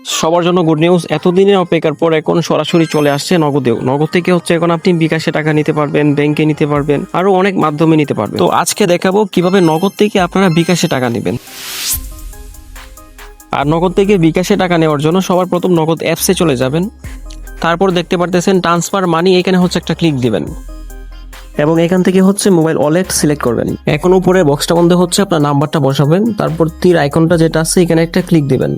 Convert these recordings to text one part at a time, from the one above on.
সবার জন্য good news, এতদিনের অপেক্ষার পর এখন সরাসরি চলে আসছে নগদেও। নগদ থেকে হচ্ছে এখন আপনি বিকাশে টাকা নিতে পারবেন, ব্যাংকে নিতে পারবেন, আরো অনেক মাধ্যমে নিতে পারবেন। তো আজকে দেখাবো কিভাবে নগদ থেকে আপনারা বিকাশে টাকা নেবেন। আর নগদ থেকে বিকাশে টাকা নেওয়ার জন্য সবার প্রথম নগদ অ্যাপসে চলে যাবেন। তারপর দেখতে পারতেছেন ট্রান্সফার মানি, এখানে হচ্ছে একটা ক্লিক দিবেন এবং এখান থেকে হচ্ছে মোবাইল ওয়ালেট সিলেক্ট করবেন। এখন উপরে বক্সটা মধ্যে হচ্ছে আপনার নাম্বারটা বসাবেন, তারপর তীর আইকনটা যেটা আছে এখানে একটা ক্লিক দিবেন।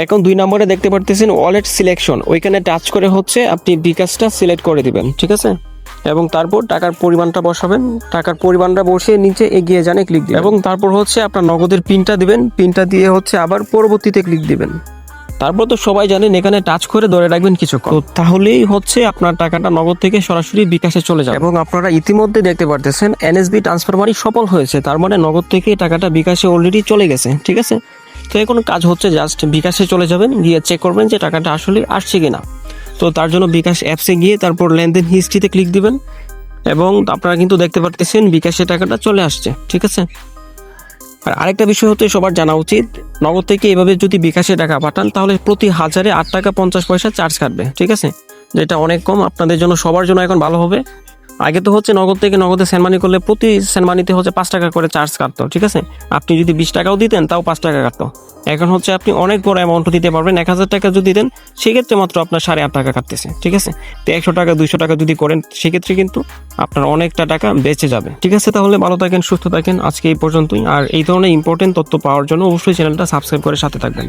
এখন 2 নম্বরে দেখতে পারতেছেন ওয়ালেট সিলেকশন, ওইখানে টাচ করে হচ্ছে আপনি বিকাশটা সিলেক্ট করে দিবেন, ঠিক আছে। এবং তারপর টাকার পরিমাণটা বসাবেন, টাকার পরিমাণটা বসিয়ে নিচে এগিয়ে জানে ক্লিক দিবেন এবং তারপর হচ্ছে আপনার নগদের পিনটা দিবেন, পিনটা দিয়ে হচ্ছে আবার পরবর্তীতে ক্লিক দিবেন। তারপর তো সবাই জানেন এখানে টাচ করে ধরে রাখবেন কিছুক্ষণ, তো তাহলেই হচ্ছে আপনার টাকাটা নগদ থেকে সরাসরি বিকাশে চলে যাবে। এবং আপনারা ইতিমধ্যে দেখতে পারতেছেন এনএসবি ট্রান্সফার মানি সফল হয়েছে, তার মানে নগদ থেকে টাকাটা বিকাশে অলরেডি চলে গেছে, ঠিক আছে। তো এখন কাজ হচ্ছে জাস্ট বিকাশে চলে যাবেন, গিয়ে চেক করবেন যে টাকাটা আসলে আসছে কিনা। তো তার জন্য বিকাশ অ্যাপসে গিয়ে তারপর লেনদেন হিস্ট্রিতে ক্লিক দিবেন এবং আপনারা কিন্তু দেখতে পারতেছেন বিকাশে টাকাটা চলে আসছে, ঠিক আছে। আর আরেকটা বিষয় হচ্ছে সবার জানা উচিত, নগদ থেকে এভাবে যদি বিকাশে টাকা পাঠান তাহলে প্রতি 1000-এ 8 টাকা 50 পয়সা চার্জ কাটবে, ঠিক আছে। যেটা অনেক কম, আপনাদের জন্য সবার জন্য এখন ভালো হবে। আগে তো হচ্ছে নগদ থেকে নগদে সেন্ড মানি করলে প্রতি সেন্ড মানিতে হচ্ছে 5 টাকা করে চার্জ কাটতো, ঠিক আছে। আপনি যদি 20 টাকাও দিতেন তাও 5 টাকা কাটতো। এখন হচ্ছে আপনি অনেক বড় অ্যামাউন্ট দিতে পারবেন, 1000 টাকা যদি দেন সেক্ষেত্রে মাত্র আপনার 8.5 টাকা কাটতেছে, ঠিক আছে। তো 100 টাকা 200 টাকা যদি করেন সেক্ষেত্রে কিন্তু আপনার অনেকটা টাকা বেঁচে যাবে, ঠিক আছে। তাহলে ভালো থাকেন, সুস্থ থাকেন, আজকে এই পর্যন্তই। আর এই ধরনের ইম্পর্টেন্ট তথ্য পাওয়ার জন্য অবশ্যই চ্যানেলটা সাবস্ক্রাইব করে সাথে থাকবেন।